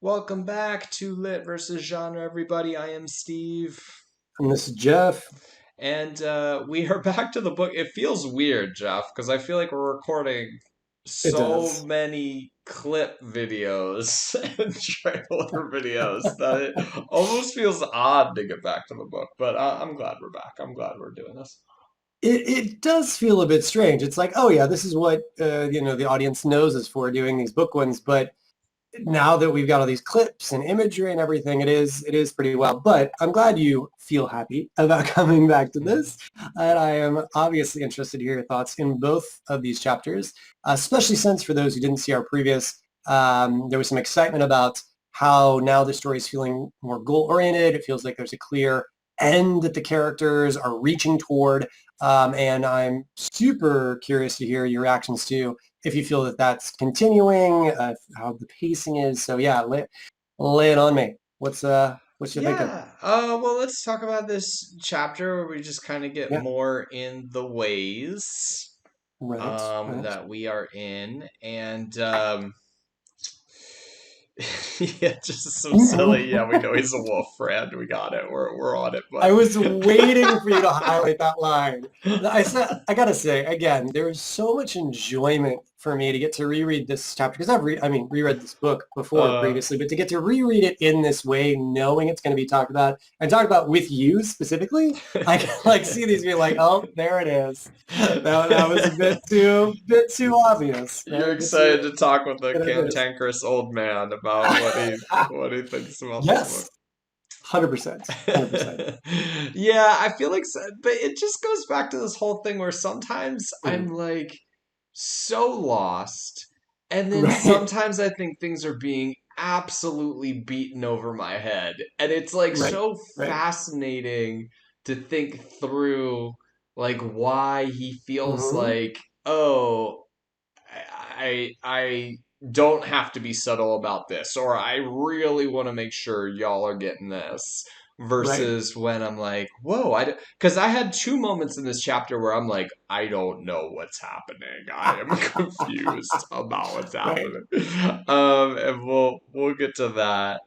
Welcome back to Lit versus Genre, everybody. I am Steve, And this is Jeff. and we are back to the book. It feels weird, Jeff, because I feel like we're recording It so does. many clip videos and trailer videos that it almost feels odd to get back to the book. But I'm glad we're back. I'm glad we're doing this. It does feel a bit strange. It's like, oh yeah, this is what the audience knows us for doing these book ones. But now that we've got all these clips and imagery and everything, it is pretty well. But I'm glad you feel happy about coming back to Mhm. this. And I am obviously interested to hear your thoughts in both of these chapters, especially since for those who didn't see our previous, there was some excitement about how now the story is feeling more goal-oriented. It feels like there's a clear end that the characters are reaching toward. And I'm super curious to hear your reactions to if you feel that that's continuing, how the pacing is. So yeah, lay it on me. What's you thinking? Yeah. Well, let's talk about this chapter where we just kind of get Yeah, more in the ways right, right. that we are in, and yeah, just some silly. Yeah, we know he's a wolf friend. We got it. We're on it. I But was waiting for you to highlight that line. I gotta say again, there is so much enjoyment for me to get to reread this chapter because reread this book before uh, previously, but to get to reread it in this way, knowing it's going to be talked about and talked about with you specifically, I can like see these being like, oh, there it is. That was a bit too obvious. That you're was a bit too excited to talk with a good of this. cantankerous old man about what he thinks about this book. Yes, 100%, 100%. Yeah, I feel like, but it just goes back to this whole thing where sometimes I'm Mhm. like so lost, and then Right, sometimes I think things are being absolutely beaten over my head, and it's like right, so right. fascinating to think through like why he feels Hmm. like, oh, I don't have to be subtle about this, or I really want to make sure y'all are getting this. Right. Versus when I'm like, whoa, because I had two moments in this chapter where I'm like, I don't know what's happening. I am confused about what's Right. happening. And we'll get to that.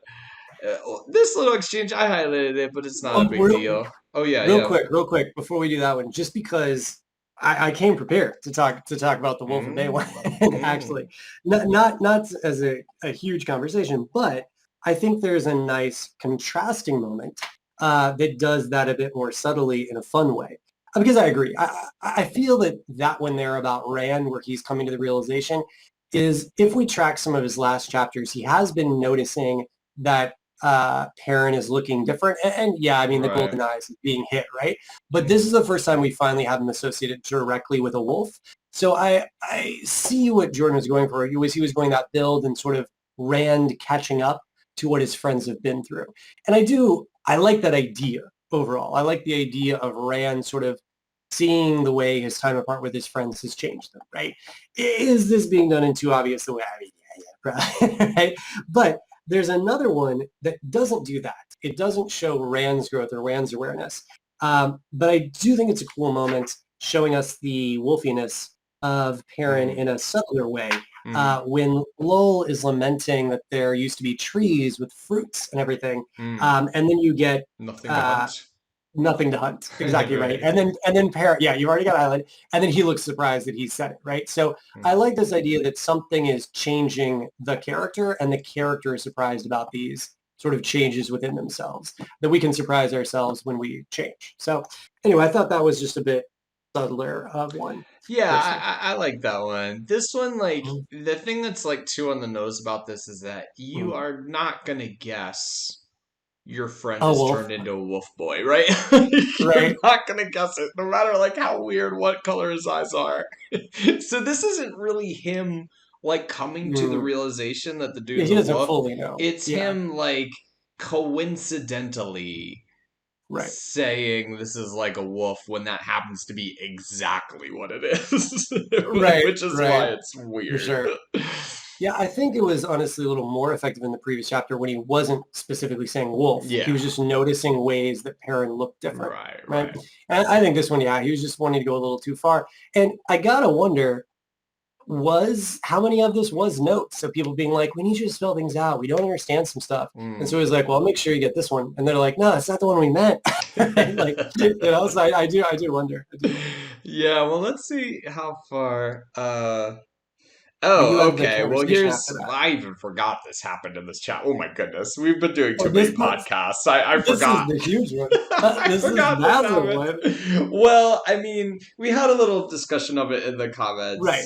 This little exchange, I highlighted it, but it's not a big Real, deal. Oh yeah, real yeah. quick, real quick, before we do that one, just because I came prepared to talk about the Wolf of Bay one, Mm, actually, mm. not as a huge conversation, but I think there's a nice contrasting moment that does that a bit more subtly in a fun way. Because I agree, I feel that when they're about Rand, where he's coming to the realization, is if we track some of his last chapters, he has been noticing that Perrin is looking different. And yeah, I mean, the Right. golden eyes is being hit, right? But this is the first time we finally have him associated directly with a wolf. So I see what Jordan was going for. He was going that build and sort of Rand catching up to what his friends have been through. And I like that idea overall. I like the idea of Rand sort of seeing the way his time apart with his friends has changed them, right? Is this being done in too obvious a way? I mean, yeah, right? But there's another one that doesn't do that. It doesn't show Rand's growth or Rand's awareness. But I do think it's a cool moment showing us the wolfiness of Perrin Mm, in a subtler way. mm, When Lowell is lamenting that there used to be trees with fruits and everything, mm. and then you get Nothing to uh, hunt. nothing to hunt. Exactly right. Right. And then Parrot, yeah, you've already got Island. And then he looks surprised that he said it, right? So I Mm. like this idea that something is changing the character and the character is surprised about these sort of changes within themselves, that we can surprise ourselves when we change. So anyway, I thought that was just a bit subtler of one Yeah, personally. I like that one. This one, like, Mhm. the thing that's like too on the nose about this is that you Mhm. are not gonna guess your friend Oh, is Wolf, turned into a wolf boy, right? You're right? not gonna guess it, no matter like how weird what color his eyes are. So this isn't really him like coming to the Mm. realization that the Yeah, dude's he a doesn't wolf. fully know. It's Yeah, him like coincidentally right. saying this is like a wolf when that happens to be exactly what it is, Right, which is why right, it's for weird. sure. Yeah, I think it was honestly a little more effective in the previous chapter when he wasn't specifically saying wolf. He Yeah, was just noticing ways that Perrin looked different, right, right? right. And I think this one, yeah, he was just wanting to go a little too far. And I gotta wonder, was how many of this was notes. So people being like, we need you to spell things out. We don't understand some stuff. And so Mm. he's like, well, make sure you get this one. And they're like, no, that's not the one we meant. Like, so I do wonder. I do wonder. Yeah, well, let's see how far. But you Oh, had the okay. Well, conversation after that. I even forgot this happened in this chat. Oh my goodness, we've been doing Oh, too many podcasts. I this is forgot. the huge one. I This is forgot this massive happened. one. Well, I mean, we had a little discussion of it in the comments, Right.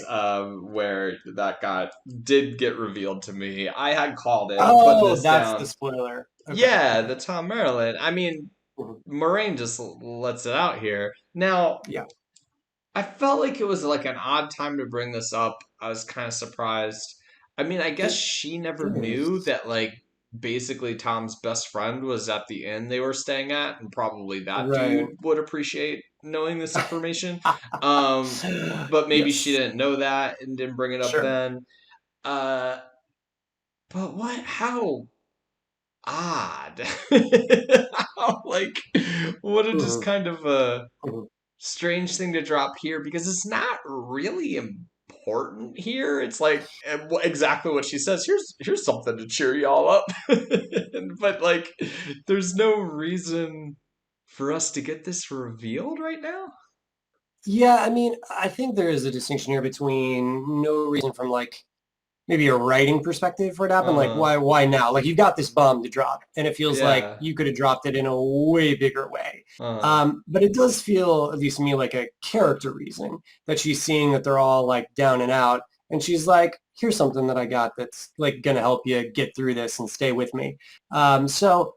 where that did get revealed to me. I had called it. I'm putting Oh, this that's the down. spoiler. Okay. Yeah, Okay. the Tom Maryland. I mean, Mhm. Moraine just lets it out here. Now, Yeah. I felt like it was like an odd time to bring this up. I was kind of surprised. I mean, I guess It she never knew is. that like basically Tom's best friend was at the inn they were staying at, and probably that Right. dude would appreciate knowing this information. But maybe she Yes. didn't know that and didn't bring it up Sure. then. Uh, but what? How odd? How like what a just Mhm. kind of a Mhm. strange thing to drop here because it's not really important here. It's like exactly what she says. Here's something to cheer y'all up. But like, there's no reason for us to get this revealed right now. Yeah, I mean, I think there is a distinction here between no reason from like maybe a writing perspective for it to happen. Like, Uh, why now? Like, you've got this bomb to drop, and it feels like yeah. you could have dropped it in a way bigger way. Uh, But it does feel, at least to me, like a character reason that she's seeing that they're all like down and out, and she's like, "Here's something that I got that's like gonna help you get through this and stay with me." So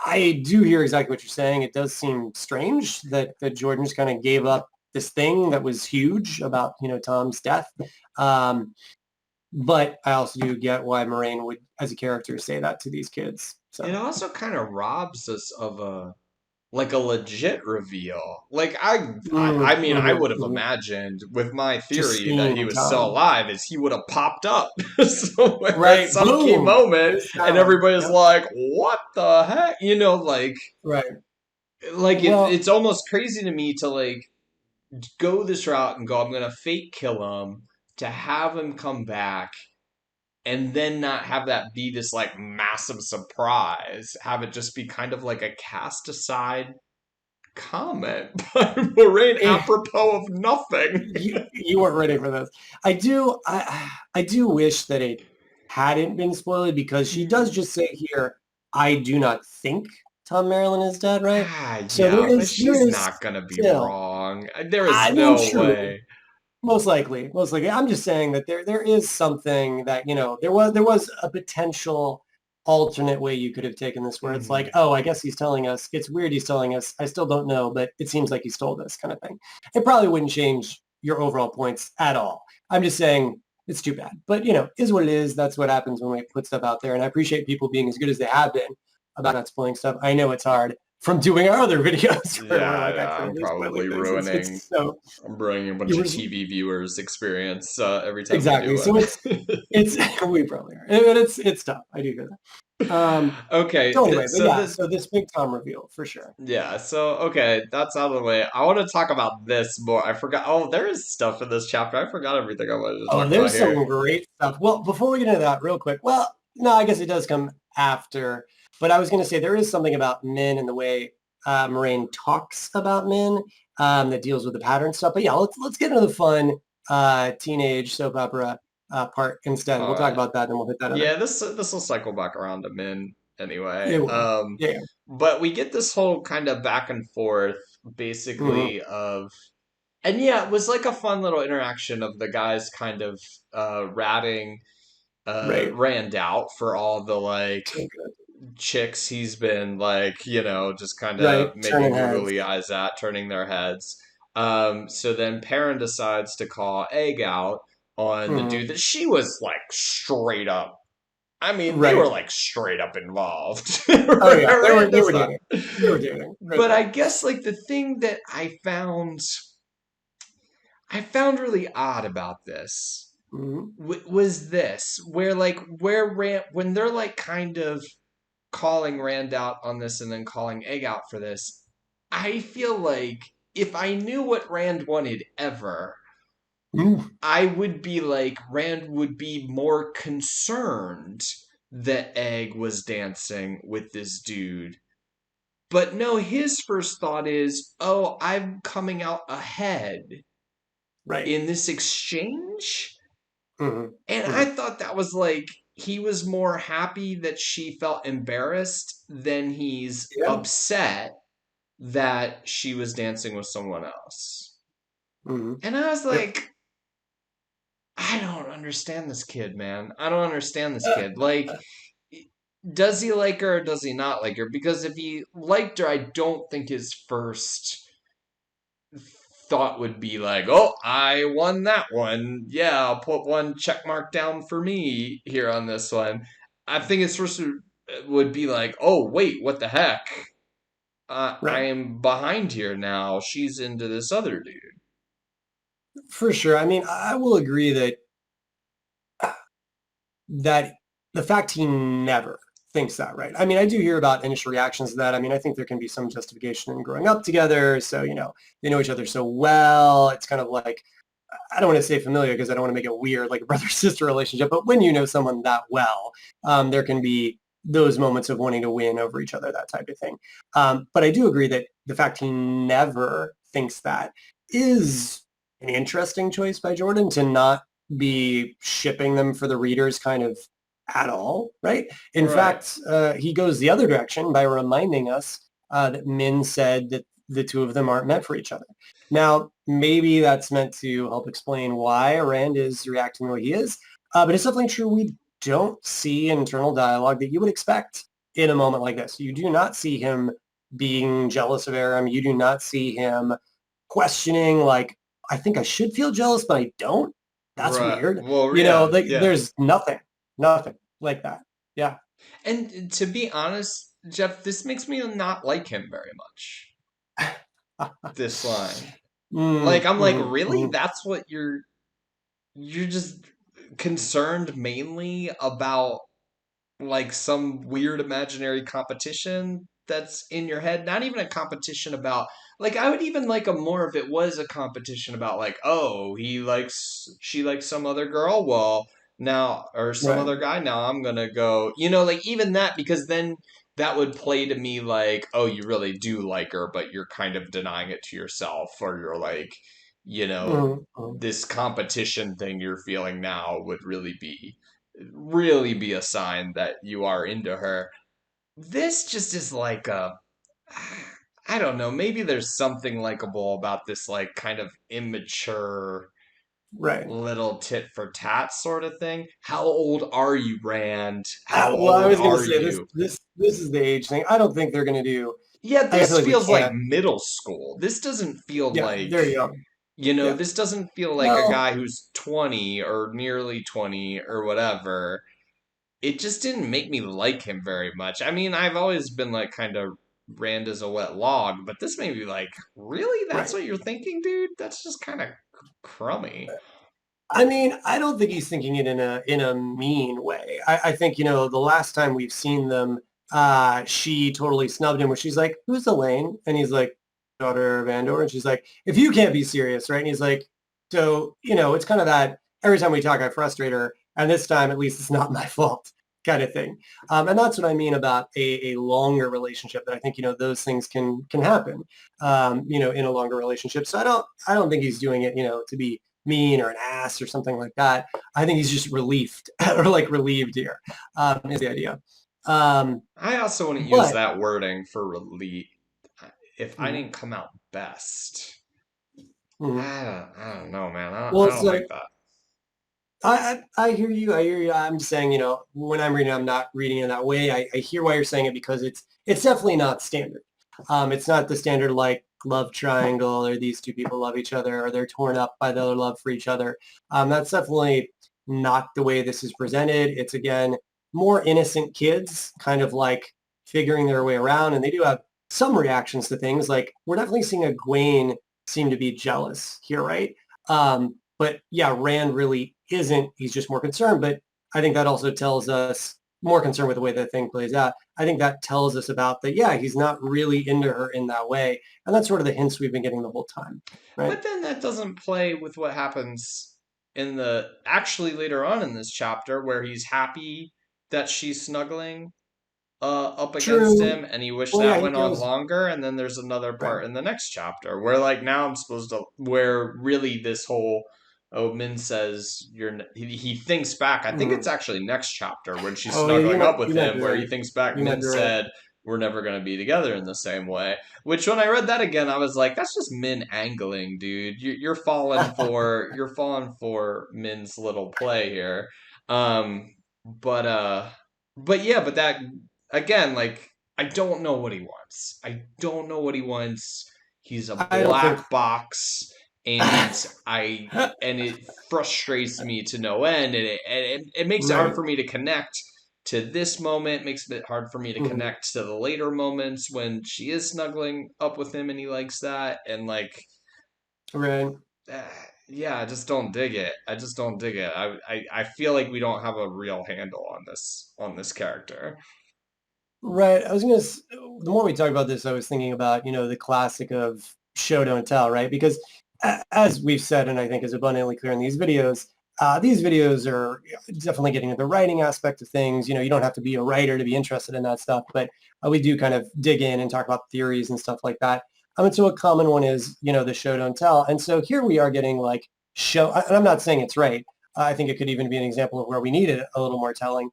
I do hear exactly what you're saying. It does seem strange that Jordan just kind of gave up this thing that was huge about Tom's death. Um, but I also do get why Moraine would, as a character, say that to these kids. it So, also kind of robs us of a legit reveal. Like I mean I would have mhm. imagined with my Just theory that he seeing was still Tom. alive is he would have popped up somewhere at Right. some key Boom. moment There's and Tom. everybody's Yep. like, "What the heck?" Right. Like Well, it's almost crazy to me to like go this route and go I'm going to fake kill him to have him come back and then not have that be this like massive surprise. Have it just be kind of like a cast aside comment by Moraine eh, apropos of nothing. you weren't ready for this. I do wish that it hadn't been spoiled because she does just say here, I do not think Tom Maryland is dead, right? So Yeah, but there she's is not gonna be still, wrong. There is I mean, no true. way. Most likely, most likely. I'm just saying that there is something that, there was a potential alternate way you could have taken this where it's like, Mhm. oh, I guess he's telling us. It's weird he's telling us. I still don't know, but it seems like he stole this kind of thing. It probably wouldn't change your overall points at all. I'm just saying it's too bad. But, is what it is. That's what happens when we put stuff out there. And I appreciate people being as good as they have been about not spoiling stuff. I know it's hard from doing our other videos where we're Yeah, like yeah, accidentally spoiling things. I'm ruining a bunch You of were TV viewers' experience every time we exactly. do So it. it's we probably are, and it's tough. I do hear that. Okay, So anyway, but so yeah, this so this big Tom reveal for sure. yeah, so okay, that's out of the way. I want to talk about this more. I forgot. Oh, there is stuff in this chapter. I forgot everything I wanted to Oh, talk about there's here. some great stuff. Well, before we get into that, real quick. Well, no, I guess it does come after. But I was going to say there is something about Min and the way Moraine talks about Min that deals with the pattern stuff. But yeah, let's get into the fun teenage soap opera part instead. All We'll talk right. about that, and we'll hit that other. Yeah, this will cycle back around to Min anyway. It will. Yeah. But we get this whole kind of back and forth, Mhm. basically of, and yeah, it was like a fun little interaction of the guys kind of ratting Right. Rand out for all the like So good. chicks he's been like, just kind of Right. Turning making heads. googly eyes at, turning their heads. So then Perrin decides to call Egg out on the Mhm. dude that she was like straight up. I mean, they were Right. like straight up involved. Oh yeah, they were Rand they is were not. dating. They were dating for But I sure. guess like the thing that I found really odd about this Mhm. was this, where like where Rand when they're like kind of calling Rand out on this and then calling Egg out for this, I feel like if I knew what Rand wanted ever, Mm, I would be like, Rand would be more concerned that Egg was dancing with this dude. But no, his first thought is, oh, I'm coming out ahead right. in this exchange. Hmm. And I Hmm. thought that was like, he was more happy that she felt embarrassed than he's Yeah. upset that she was dancing with someone else. Hmm. And I was Yep. like, I don't understand this kid, man. I don't understand this kid. Like, does he like her or does he not like her? Because if he liked her, I don't think his first thought would be like, oh, I won that one. Yeah, I'll put one check mark down for me here on this one. I think his first would be like, oh, wait, what the heck? I Right. am behind here now. She's into this other dude. For sure. I mean, I will agree that the fact he never thinks that, right? I mean, I do hear about initial reactions to that. I mean, I think there can be some justification in growing up together. So, they know each other so well. It's kind of like, I don't want to say familiar because I don't want to make it weird, like a brother-sister relationship. But when you know someone that well, there can be those moments of wanting to win over each other, that type of thing. But I do agree that the fact he never thinks that is an interesting choice by Jordan to not be shipping them for the readers kind of at all, right? In Right. fact, he goes the other direction by reminding us that Min said that the two of them aren't meant for each other. Now, maybe that's meant to help explain why Rand is reacting the way he is, but it's definitely true we don't see internal dialogue that you would expect in a moment like this. You do not see him being jealous of Aram. You do not see him questioning, like, I think I should feel jealous, but I don't. That's Right. weird. Well, yeah, Like yeah. there's nothing like that. Yeah. And to be honest, Jeff, this makes me not like him very much. This line. Like, Mm, I'm like, mhm, really? mhm. That's what you're just concerned mainly about, like, some weird imaginary competition that's in your head? Not even a competition about, like, I would even like a more if it was a competition about, like, oh, she likes some other girl, well, now, or some Right. other guy, now I'm gonna go, like, even that, because then that would play to me like, oh, you really do like her, but you're kind of denying it to yourself, or you're like, Mhm, mhm. this competition thing you're feeling now would really be a sign that you are into her. This just is like a, I don't know, maybe there's something likable about this, like, kind of immature Right. little tit for tat sort of thing. How old are you, Rand? How Well, I old was gonna are say this you? this this is the age thing. I don't think they're gonna do. Yeah, I feel this like we feels like can't. middle school. This doesn't feel Yeah, like, they're young. Yeah. this doesn't feel like a Well, guy who's 20 or nearly 20 or whatever. It just didn't make me like him very much. I mean, I've always been like kind of Rand as a wet log, but this made me like, really? That's right. what you're thinking, dude? That's just kind of crummy. I mean, I don't think he's thinking it in a mean way. I think, the last time we've seen them, she totally snubbed him where she's like, who's Elaine? And he's like, daughter of Andor. And she's like, if you can't be serious, right? And he's like, so, it's kind of that every time we talk, I frustrate her. And this time, at least it's not my fault kind of thing. And that's what I mean about a longer relationship that I think, those things can happen, in a longer relationship. So I don't think he's doing it, to be mean or an ass or something like that. I think he's just relieved or like relieved here, is the idea. Um, I also wouldn't use but that wording for relief if I mhm, didn't come out best. mhm. I don't know, man. I Well, don't like so that. I hear you. I hear you. I'm just saying, when I'm reading, I'm not reading it that way. I hear why you're saying it because it's definitely not standard. It's not the standard like love triangle or these two people love each other or they're torn up by their love for each other. That's definitely not the way this is presented. It's again more innocent kids kind of like figuring their way around, and they do have some reactions to things. Like we're definitely seeing Egwene seem to be jealous here, right? But yeah, Rand really isn't. He's just more concerned. But I think that also tells us, more concerned with the way the thing plays out. I think that tells us about that. Yeah, he's not really into her in that way, and that's sort of the hints we've been getting the whole time, right? But then that doesn't play with what happens in the actually later on in this chapter where he's happy that she's snuggling up against True. him and he wished Well, yeah, that he went on goes longer. And then there's another right. part in the next chapter where like now I'm supposed to where really this whole Min says he thinks back. I think it's Mhm. actually next chapter when she's Oh, yeah, snuggling up with you might him be where right. he thinks back. You might Min be right. said we're never going to be together in the same way, which when I read that again I was like that's just Min angling, dude. You're falling for Min's little play here. um but yeah, but that again, like I don't know what he wants. I don't know what he wants. He's a I don't think. black box, and I and it frustrates me to no end, and it makes it hard Right. for me to connect to this moment. Makes it hard for me to Mhm. connect to the later moments when she is snuggling up with him and he likes that, and like Right. uh, yeah, I just don't dig it. I just don't dig it. I feel like we don't have a real handle on this character. Right. The more we talk about this, I was thinking about, the classic of show, don't tell, right? Because as we've said, and I think is abundantly clear in these videos are definitely getting into the writing aspect of things. You don't have to be a writer to be interested in that stuff, but we do kind of dig in and talk about theories and stuff like that. And so a common one is, the show, don't tell. And so here we are getting like and I'm not saying it's right. I think it could even be an example of where we needed a little more telling.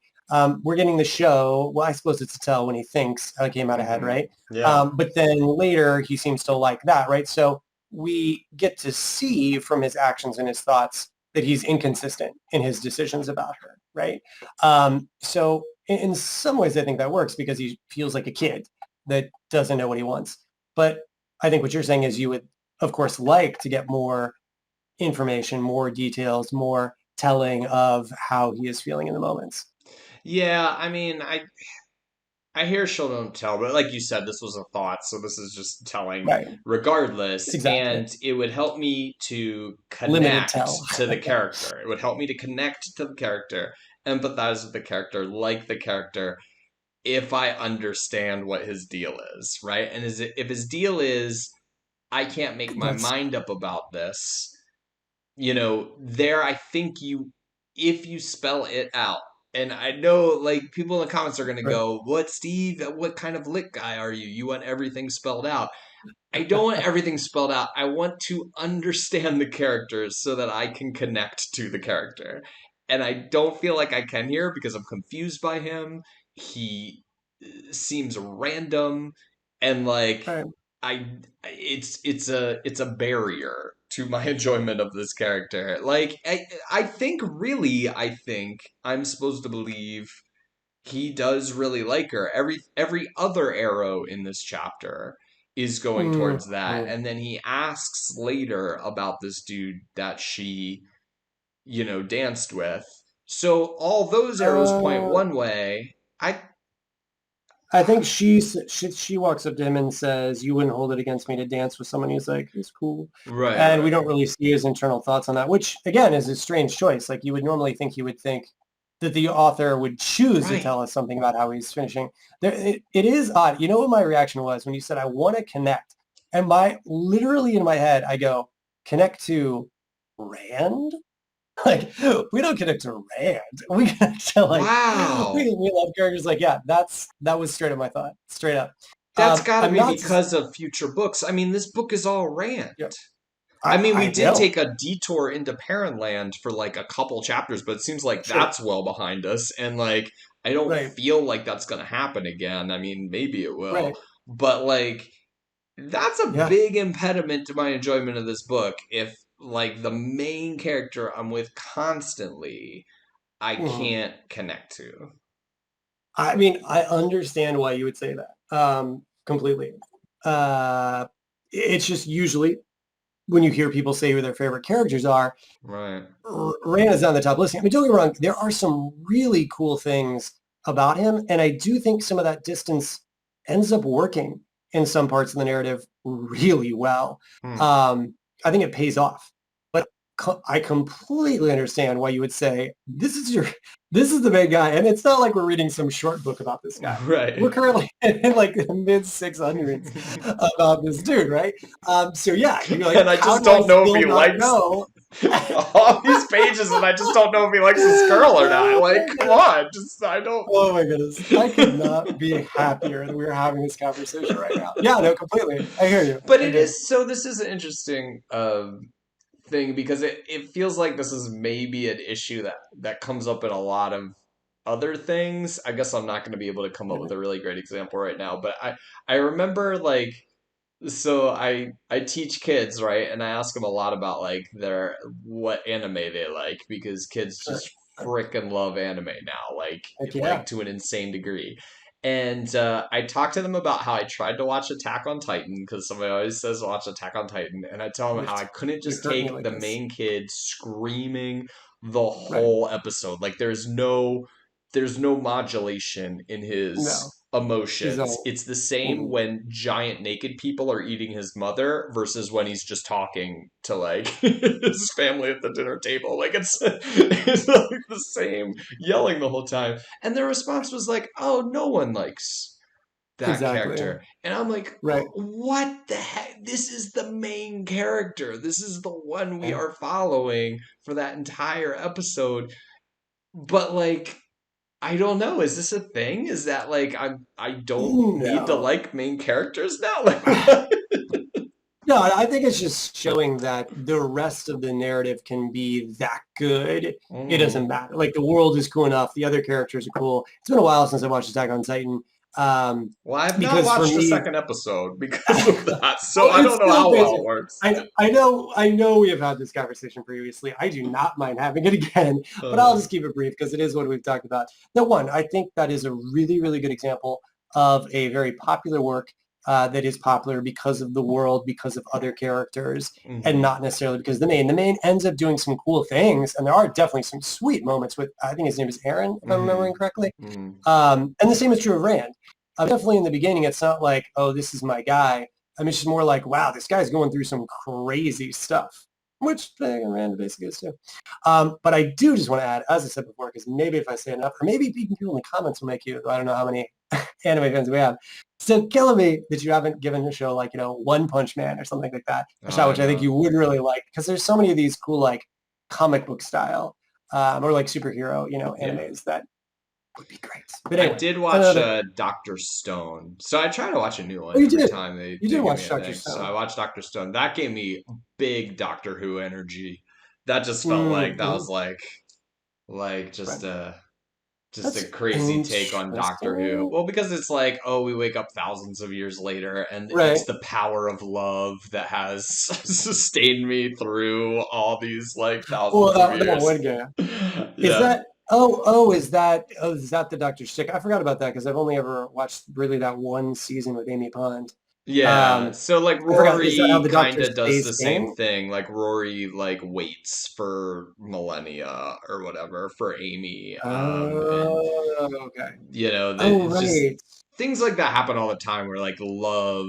We're getting the show. Well, I suppose it's a tell when he thinks I came out ahead, right? Yeah. But then later he seems to like that, right? So we get to see from his actions and his thoughts that he's inconsistent in his decisions about her, right? So in some ways, I think that works because he feels like a kid that doesn't know what he wants. But I think what you're saying is you would, of course, like to get more information, more details, more telling of how he is feeling in the moments. Yeah, I mean, I hear show don't tell, but like you said, this was a thought, so this is just telling Right. regardless, Exactly. and it would help me to Limited connect tell. to the character. It would help me to connect to the character, empathize with the character, like the character, if I understand what his deal is, right? And if his deal is I can't make my That's mind up about this, there I think if you spell it out, and I know like people in the comments are gonna right. go, "What, Steve? What kind of lit guy are you? You want everything spelled out?" I don't want everything spelled out. I want to understand the characters so that I can connect to the character. And I don't feel like I can here because I'm confused by him. He seems random and like Right. I it's a barrier to my enjoyment of this character. Like I think I'm supposed to believe he does really like her. Every other arrow in this chapter is going towards that. Mm-hmm. And then he asks later about this dude that she, danced with. So all those arrows point Uh, one way. I I think she walks up to him and says, "You wouldn't hold it against me to dance with someone." He's like, "He's cool," right, and we right. don't really see his internal thoughts on that, which again is a strange choice. Like you would normally think he would think that the author would choose to Right. tell us something about how he's finishing. It is odd. You know what my reaction was when you said, "I want to connect," and literally in my head, I go, "Connect to Rand." Like we don't connect to Rand. We connect to Wow. we love characters like that was straight up my thought. Straight up. That's got to I'm be not because of future books. I mean, this book is all Rand. yeah, I mean, we I did know. take a detour into Land for like a couple chapters, but it seems like Sure. that's well behind us. And like, I don't Right. feel like that's going to happen again. I mean, maybe it will. Right. But like, that's a Yeah. big impediment to my enjoyment of this book. If like the main character I'm with constantly, I Mhm. can't connect to. I mean, I understand why you would say that. Completely. Uh it's just usually when you hear people say who their favorite characters are, Right. Rand is on the top list. I mean, don't get me wrong, there are some really cool things about him, and I do think some of that distance ends up working in some parts of the narrative really well. Hmm. Um, I think it pays off. But I completely understand why you would say this is the main guy, and it's not like we're reading some short book about this guy. We're Right. currently in like the mid 600s about this dude, right? So yeah, you're like, And I how just do I don't know if still he not likes know? all these pages, and I just don't know if he likes this girl or not. Oh Like, my come goodness. on, just I don't. Oh my goodness. I could not be happier that we are having this conversation right now. Yeah, no, completely. I hear you. But I it hear you. is so. This is an interesting thing because it feels like this is maybe an issue that comes up in a lot of other things. I guess I'm not going to be able to come up with Mhm. a really great example right now, but I remember like so I teach kids, right? And I ask them a lot about like their what anime they like because kids Sure. just Sure. freaking love anime now, Heck yeah. like to an insane degree. And I talk to them about how I tried to watch Attack on Titan because somebody always says watch Attack on Titan, and I tell them You've how I couldn't you've just hurt me take like the this. main kid screaming the Right. whole episode. Like there's no modulation in No. his He's emotions. all It's the same mm, when giant naked people are eating his mother versus when he's just talking to like his family at the dinner table. Like it's like the same yelling the whole time. And their response was like, "Oh, no one likes that exactly. character." And I'm like, Right. "What the heck? This is the main character. This is the one we Yeah. are following for that entire episode." But like I don't know. Is this a thing? Is that like I don't need to No. like main characters now? Like what? No, I think it's just showing that the rest of the narrative can be that good. It doesn't Mm. matter. Like the world is cool enough. The other characters are cool. It's been a while since I watched Attack on Titan. Um, Well, I've not because for watched the me, second episode because of that, so well, I it's don't know still how well busy. it works. I know we have had this conversation previously. I do not mind having it again, but I'll Uh, just keep it brief because it is what we've talked about. The one, I think that is a really, really good example of a very popular work that is popular because of the world, because of other characters, and hmm not necessarily because of the main. The main ends up doing some cool things, and there are definitely some sweet moments with, I think his name is Aaron, if I'm remembering hmm correctly. hmm And the same is true of Rand. Definitely in the beginning, it's not like, oh, this is my guy. I mean, it's just more like, wow, this guy's going through some crazy stuff, which Rand basically is too. But I do just want to add, as I said before, because maybe if I say enough, or maybe even people in the comments will make you, I don't know how many anime fans we have, still killing me that you haven't given a show like, One Punch Man or something like that, a show I which I think know. you would really like, because there's so many of these cool, like, comic book style, or like superhero, Yeah. animes that would be great. But I anyway, did watch another, Doctor Stone. So I try to watch a new oh, one you every did. time they, You did they give me watch a Dr. thing. So I Stone. watched Doctor Stone. That gave me big Doctor Who energy. That just felt like that Mm-hmm. was like Right. just a That's crazy take on Doctor Who. interesting. Well, because it's like, oh, we wake up thousands of years later, and it's Right. the power of love that has sustained me through all these like Well, thousands of that years. one guy. Is Yeah. that, is that the Dr. Stick? I forgot about that because I've only ever watched really that one season with Amy Pond. Yeah. Um, So like I forgot. Is that how Rory the kind Doctor of does stays the same sane? thing. Like Rory like waits for millennia or whatever for Amy. And Oh, okay. that Oh, it's just right. things like that happen all the time where like love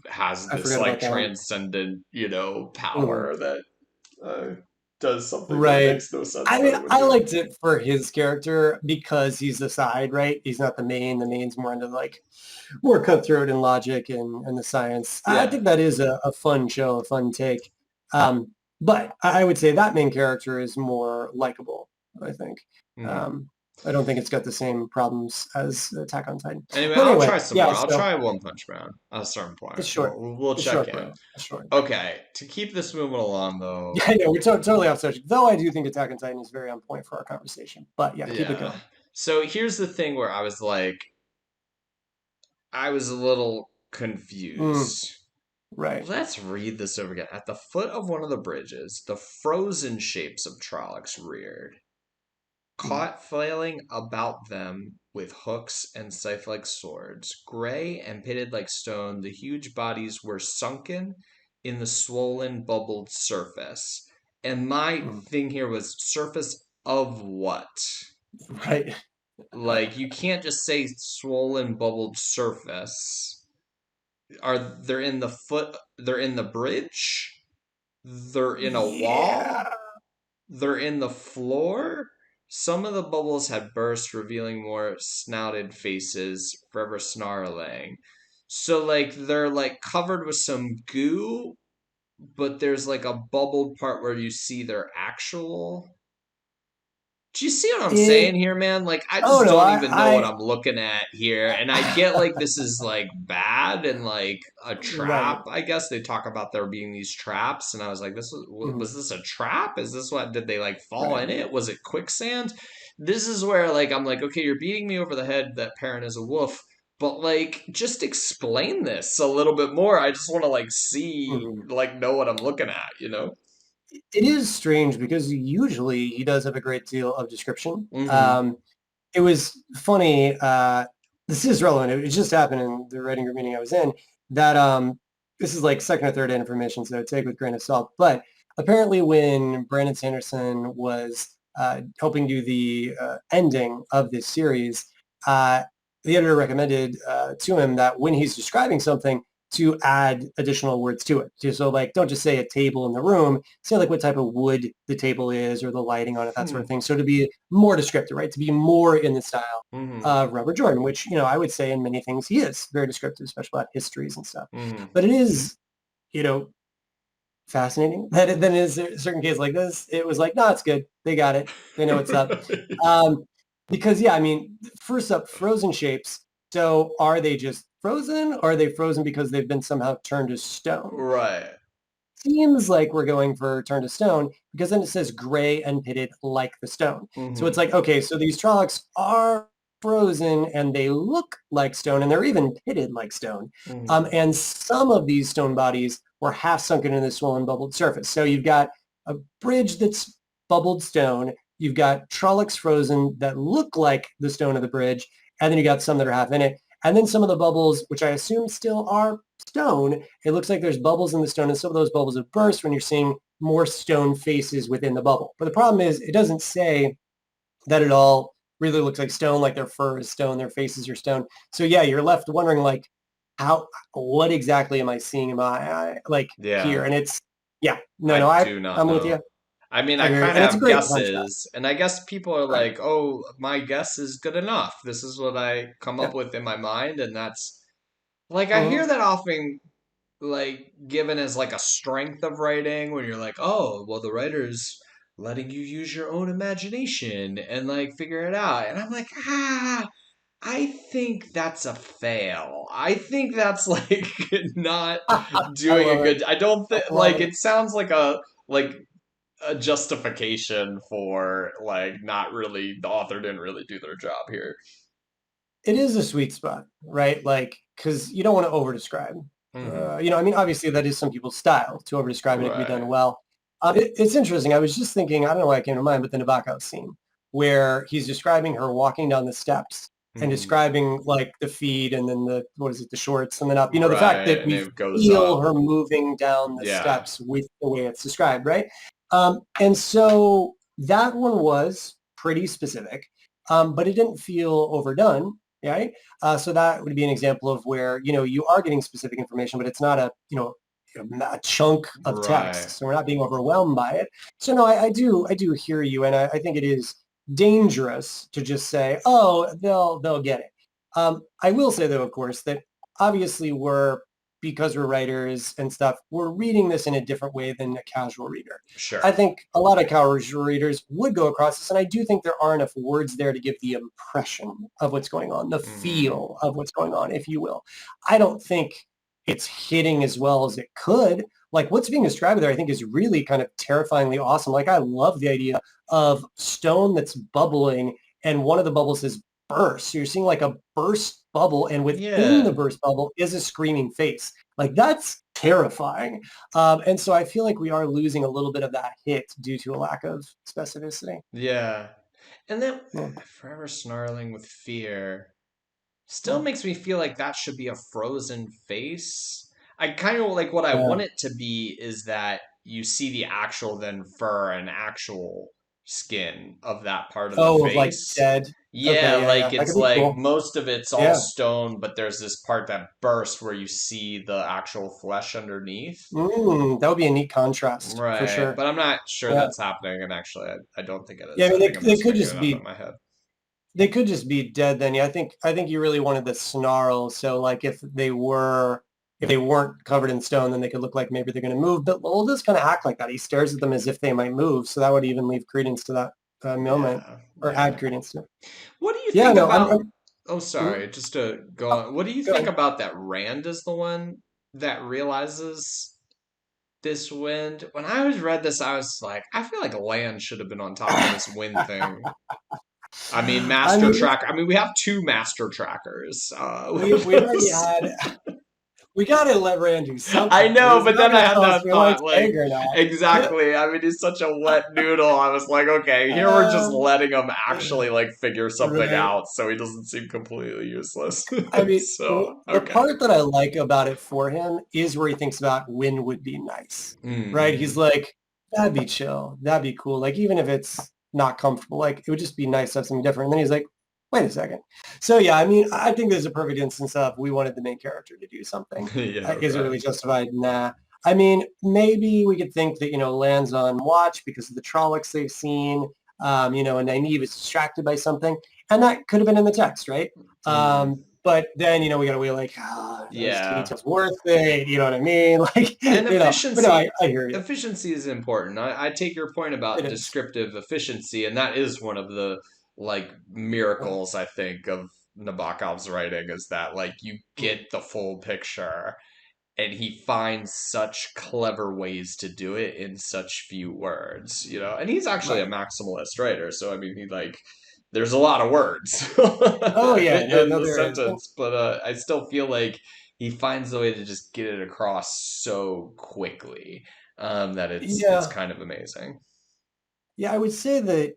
has I this forgot like about that one. transcendent Mhm. power that uh, does something that Right. makes no sense I that mean, it would I do. liked it for his character because he's the side, right? He's not the main. The main's more into like more cutthroat and logic and the science. I Yeah. think that is a fun show, a fun take. But I would say that main character is more likable, I think. Hmm. Um, I don't think it's got the same problems as Attack on Titan. Anyway, But I'll anyway, try some yeah, more. I'll so try One Punch Man at a certain point. it's short. We'll It's check short, in. bro. It's short. Okay, to keep this moving along though, Yeah, I know, we're totally off subject. Though I do think Attack on Titan is very on point for our conversation. But yeah, keep it yeah. going. So here's the thing where I was a little Mm, confused. right. Let's read this over again. At the foot of one of the bridges, the frozen shapes of Trollocs reared, Mm, caught flailing about them with hooks and scythe-like swords. Gray and pitted like stone, the huge bodies were sunken in the swollen, bubbled surface. And my mm, thing here was surface of what? right. Like, you can't just say swollen, bubbled surface. They're in the bridge? They're in a Yeah. wall? they're in the floor. Some of the bubbles had burst, revealing more snouted faces, forever snarling. So like they're like covered with some goo, but there's like a bubbled part where you see their actual. Do you see what I'm saying It here, man? Like, I oh just no, don't even know what I'm looking at here. And I get I like this is like bad and like a right. trap. I guess they talk about there being these traps, and I was like, Mhm. was this a trap? Is this what did they like fall Right. in it? Was it quicksand? This is where like I'm like, okay, you're beating me over the head that Perrin is a wolf, but like just explain this a little bit more. I just want to like see Mhm. like know what I'm looking at, you know? It is strange because usually he does have a great deal of description. Mm-hmm. It was funny. This is relevant. It just happened in the writing group meeting I was in that this is like second or third hand information, so take with a grain of salt. But apparently, when Brandon Sanderson was helping do the ending of this series, uh, the editor recommended to him that when he's describing something, to add additional words to it. So like, don't just say a table in the room, say like what type of wood the table is or the lighting on it, that sort of Hmm. thing. So to be more descriptive, right? To be more in the style Mm-hmm. of Robert Jordan, which, I would say in many things he is very descriptive, especially about histories and stuff. Mm-hmm. But it is, you know, fascinating that then in a certain case like this, it was like, no, it's good. They got it. They know what's up. Um, because yeah, I mean, first up, frozen shapes. So are they just frozen or are they frozen because they've been somehow turned to stone? Right. Seems like we're going for turn to stone because then it says gray and pitted like the stone. So it's Mm-hmm. like, okay, so these Trollocs are frozen and they look like stone and they're even pitted like stone. Mm-hmm. And some of these stone bodies were half sunken in the swollen bubbled surface. So you've got a bridge that's bubbled stone. You've got Trollocs frozen that look like the stone of the bridge. And then you got some that are half in it. And then some of the bubbles, which I assume still are stone, it looks like there's bubbles in the stone, and some of those bubbles have burst when you're seeing more stone faces within the bubble. But the problem is it doesn't say that it all really looks like stone, like their fur is stone, their faces are stone. So yeah, you're left wondering like, what exactly am I seeing in my eye, like here? Yeah. And it's, yeah, no, no, I do not I'm with you. know. I mean, I I agree. kind of And it's a have great contrast. guesses, and I guess people are Right. like, "Oh, my guess is good enough. This is what I come Yeah. up with in my mind," and that's like I hear Mm-hmm. that often like given as like a strength of writing when you're like, "Oh, well, the writer's letting you use your own imagination and like figure it out," and I'm like, ah. I think that's a fail. I think that's like not I doing a love it. good. I don't I think love like it. it sounds like a justification for like not really the author didn't really do their job here. It is a sweet spot, right? Like, because you don't want to over describe. Hmm. I mean, obviously that is some people's style to over describe and it can be done Right. well. It's interesting. I was just thinking, I don't know why it came to mind, but the Nabokov scene where he's describing her walking down the steps and Hmm. describing like the feet and then what is it, the shorts and then up. The fact Right. that And we it goes feel up. her moving down the Yeah. steps with the way it's described, right? And so that one was pretty specific, but it didn't feel overdone, right? So that would be an example of where, you are getting specific information, but it's not a chunk of Right. text. So we're not being overwhelmed by it. So no, I do hear you. And I think it is dangerous to just say, oh, they'll get it. I will say though, of course, that obviously because we're writers and stuff, we're reading this in a different way than a casual reader. I Sure. think a lot of casual readers would go across this, and I do think there are enough words there to give the impression of what's going on, the Hmm. feel of what's going on, if you will. I don't think it's hitting as well as it could. Like what's being described there, I think is really kind of terrifyingly awesome. Like I love the idea of stone that's bubbling and one of the bubbles has burst. So you're seeing like a burst bubble and within the Yeah. burst bubble is a screaming face. Like that's terrifying. And so I feel like we are losing a little bit of that hit due to a lack of specificity. Yeah. And then Yeah. forever snarling with fear. Still Yeah. makes me feel like that should be a frozen face. I kind of like what I Yeah. want it to be is that you see the actual then fur and actual skin of that part of the Oh, of like face. dead. Yeah, Okay, yeah, like yeah. That it's could be like cool. most of it's all Yeah. stone, but there's this part that bursts where you see the actual flesh underneath. That would be a neat contrast for Right, sure. but I'm not sure Yeah. that's happening, and actually, I don't think it Yeah, I is. mean I think I'm they just could making it just up in be my head. they could just be dead then. Yeah, I think you really wanted the snarl. So like if they weren't covered in stone, then they could look like maybe they're going to move. But Lowell does kind of act like that. He stares at them as if they might move. So that would even leave credence to that moment Yeah, or add yeah. credence to it. What do you Yeah, think no, about? Oh, mm, sorry, just to go oh, on. What do you go think ahead. about that Rand is the one that realizes this wind? When I was read this, I was like, I feel like Land should have been on top of this wind thing. I mean, I master mean, track. I mean, we have two master trackers. we've already had we got to let Rand do I something. know, He's but not then going I to had tell us if that he likes thought, like, egg or not. exactly. I mean, he's such a wet noodle. I was like, okay, here we're just um, letting him actually like figure something right. out, so he doesn't seem completely useless. I mean, So the okay. part that I like about it for him is where he thinks about when would be nice, right? He's Mm. like, that'd be chill. That'd be cool. Like, even if it's not comfortable, like, it would just be nice to have something different. And then he's like, wait a second. So, yeah, I mean, I think there's a perfect instance of we wanted the main character to do something. Yeah. Is it Right. really justified? Nah. I mean, maybe we could think that, lands on watch because of the Trollocs they've seen, and Nynaeve is distracted by something. And that could have been in the text, right? Mm. But then, we got to be like, those Yeah. details worth it. You know what I mean? Like, And but no, I hear you. efficiency is important. I take your point It about is. descriptive efficiency, and that is one of the like miracles I think of Nabokov's writing is that like you Mm, get the full picture and he finds such clever ways to do it in such few words, you know. And he's actually a right. maximalist writer, so I mean, he like there's a lot of words Oh, yeah. No, in no, the there is. sentence, but I still feel like he finds the way to just get it across so quickly that it's Yeah. kind of amazing. Yeah, I would say that,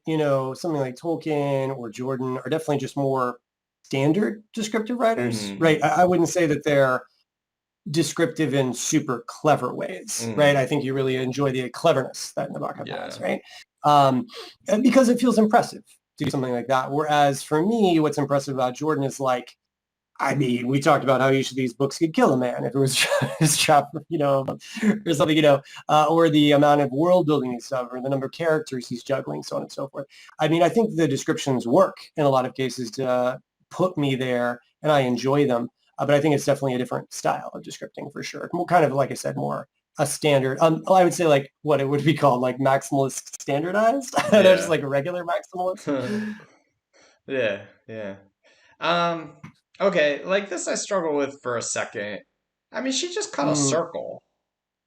something like Tolkien or Jordan are definitely just more standard descriptive writers, right? Mm, I wouldn't say that they're descriptive in super clever ways, right? I mm, think you really enjoy the cleverness that Nabokov has, yeah. right? And because it feels impressive to do something like that. Whereas for me, what's impressive about Jordan is like, I mean, we talked about how each of these books could kill a man if it was his chapter, or something, or the amount of world building and stuff, or the number of characters he's juggling, so on and so forth. I mean, I think the descriptions work in a lot of cases to put me there, and I enjoy them. But I think it's definitely a different style of descripting for sure. More kind of, like I said, more a standard. I would say like what it would be called, like maximalist standardized, not just Yeah. like a regular maximalist. Yeah, yeah. Um, okay, like this I struggle with for a second. I mean, she just cut a Mm. circle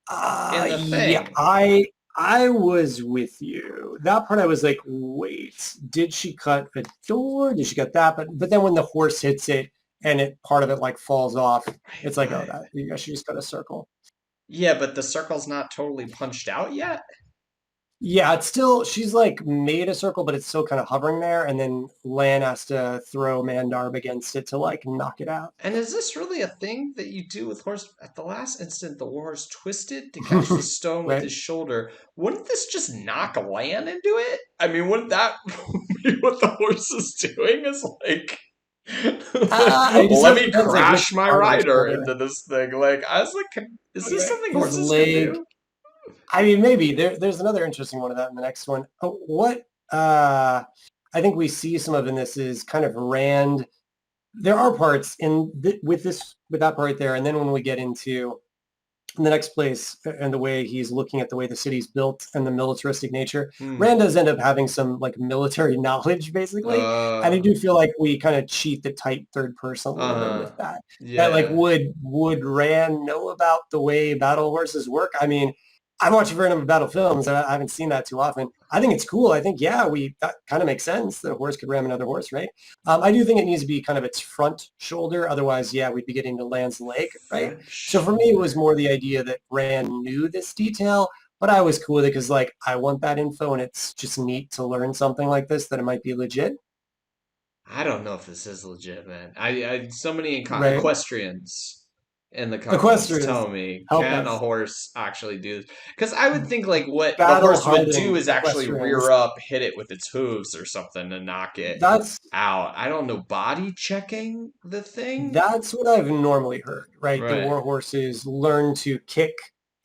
in the Yeah, thing. I was with you. That part I was like, wait, did she cut a door? Did she cut that? But then when the horse hits it and part of it like falls off, Right, it's like, oh, but that you guys she just cut a circle. yeah, but the circle's not totally punched out yet. Yeah, it's still she's like made a circle, but it's still kind of hovering there, and then Lan has to throw Mandarb against it to like knock it out. And is this really a thing that you do with horse? At the last instant, the horse twisted to catch the stone with Right? his shoulder. Wouldn't this just knock land into it? I mean, wouldn't that be what the horse is doing? Is like, It just let me depends like which crash my part of the rider shoulder. into this thing. Like, I was like, is this Okay. something His horses can leg. do? I mean, maybe there's another interesting one of that in the next one. What I think we see some of in this is kind of Rand. There are parts with that part there, and then when we get into the next place and the way he's looking at the way the city's built and the militaristic nature, Hmm. Rand does end up having some like military knowledge basically, and I Uh. do feel like we kind of cheat the tight third person a little bit with Uh. that. That like Yeah. would Rand know about the way battle horses work? I mean, I watch a fair number of battle films, and I haven't seen that too often. I think it's cool. I think yeah, that kind of makes sense that a horse could ram another horse, right? I do think it needs to be kind of its front shoulder. Otherwise, yeah, we'd be getting to Land's leg, right? Front So for me, it was shoulder. more the idea that Rand knew this detail, but I was cool with it because like I want that info, and it's just neat to learn something like this that it might be legit, I don't know if this is legit, man. I so many right? equestrians. in the comments. Equestrians, Tell me, help can a us. horse actually do this? Because I would think like what the horse would do Battle-hardened is actually equestrians. rear up, hit it with its hooves or something to knock it That's out. I don't know. Body checking the thing? That's what I've normally heard, right? The Right. war horses learn to kick,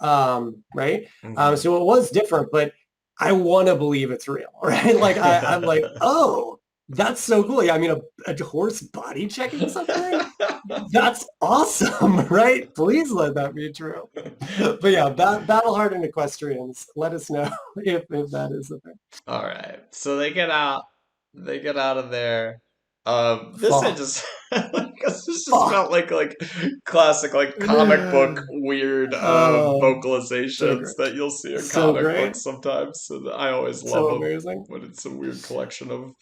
right? Hmm. So it was different, but I want to believe it's real, right? Like I'm like, oh, that's so cool. Yeah, I mean, a horse body checking something? That's awesome, right? Please let that be true. But yeah, battle-hardened equestrians, let us know if that is the thing. All right. So they get out. They get out of there. This I Fuck. just this just Fuck. felt like classic like comic book weird So vocalizations great. that you'll see in So comic great. books sometimes. So I always love So them amazing. when it's some weird collection of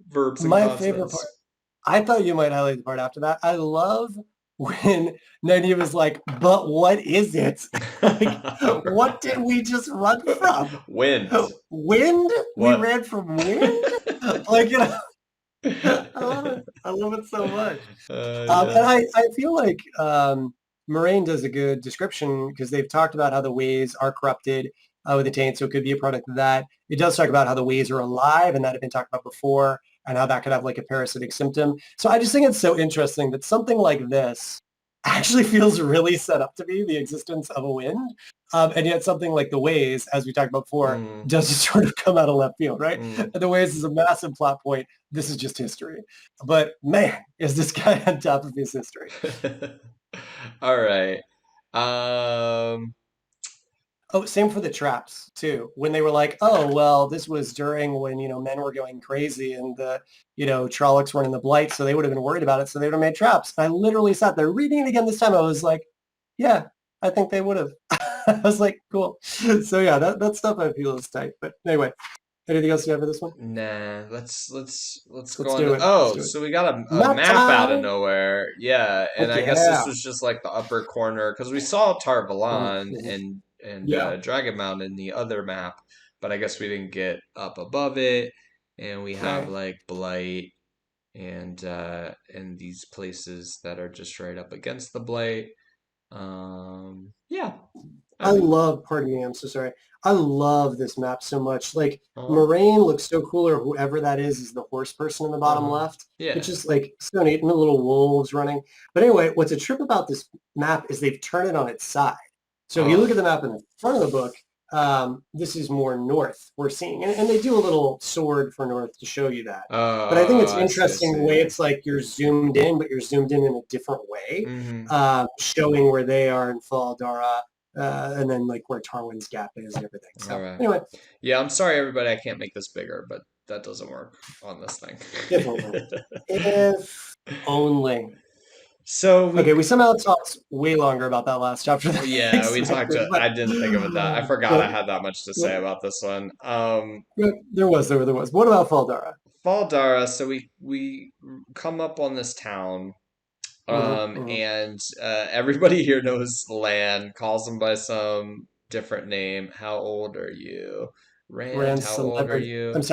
verbs and My favorite part. consonants. I thought you might highlight the part after that. I love when Nynaeve was like, but what is it? Like, what did we just run from? Wind. Wind? We What? ran from wind? Like, I love it. I love it so much. And Yeah. I feel like Moraine does a good description because they've talked about how the ways are corrupted with the taint, so it could be a product of that. It does talk about how the ways are alive, and that had been talked about before, and how that could have like a parasitic symptom. So I just think it's so interesting that something like this actually feels really set up to be the existence of a wind. And yet something like the ways, as we talked about before, Mm, does just sort of come out of left field, right? mm. And the ways is a massive plot point. This is just history. But man, is this guy on top of his history. All right. Um, Oh, same for the traps too. When they were like, oh, well, this was during when, men were going crazy and the, Trollocs weren't in the blight, so they would have been worried about it, so they would have made traps. I literally sat there reading it again this time. I was like, yeah, I think they would have. I was like, cool. So yeah, that stuff I feel is tight. But anyway, anything else you have for this one? nah, let's go Let's on do to, it. Let's oh, do it. so we got a Map map out of time. nowhere. Yeah, and Heck I guess this yeah. was just like the upper corner because we saw Mhm, Tarvalon mhm. and Yeah. Dragon Mountain in the other map, but I guess we didn't get up above it, and we have Right. like Blight and these places that are just right up against the Blight. Yeah, I I think. love, pardon me, I'm so sorry. I love this map so much. Like Uh-huh. Moraine looks so cool, or whoever that is the horse person in the bottom Uh-huh. left. It's Yeah. just like so neat, and the little wolves running. But anyway, what's a trip about this map is they've turned it on its side. So if you look Oh. at the map in the front of the book, this is more north we're seeing. And they do a little sword for north to show you that. But I think it's I see, I interesting the way see. it's like you're zoomed in, but you're zoomed in a different way, Mm-hmm. showing where they are in Fal Dara, and then like where Tarwin's Gap is and everything. All So right. anyway, Yeah, I'm sorry, everybody. I can't make this bigger, but that doesn't work on this thing. if only. If only. So Okay, we, we somehow talked way longer about that last chapter than I yeah, we talked. expected, but, I didn't think of it that. I forgot I but, had that much to but, say about this one. but there was. What about Fal Dara? Fal Dara. So we come up on this town. Hmm. And everybody here knows Lan, calls him by some different name. How old are you? Rand, Rand how old are celebrity. you? I'm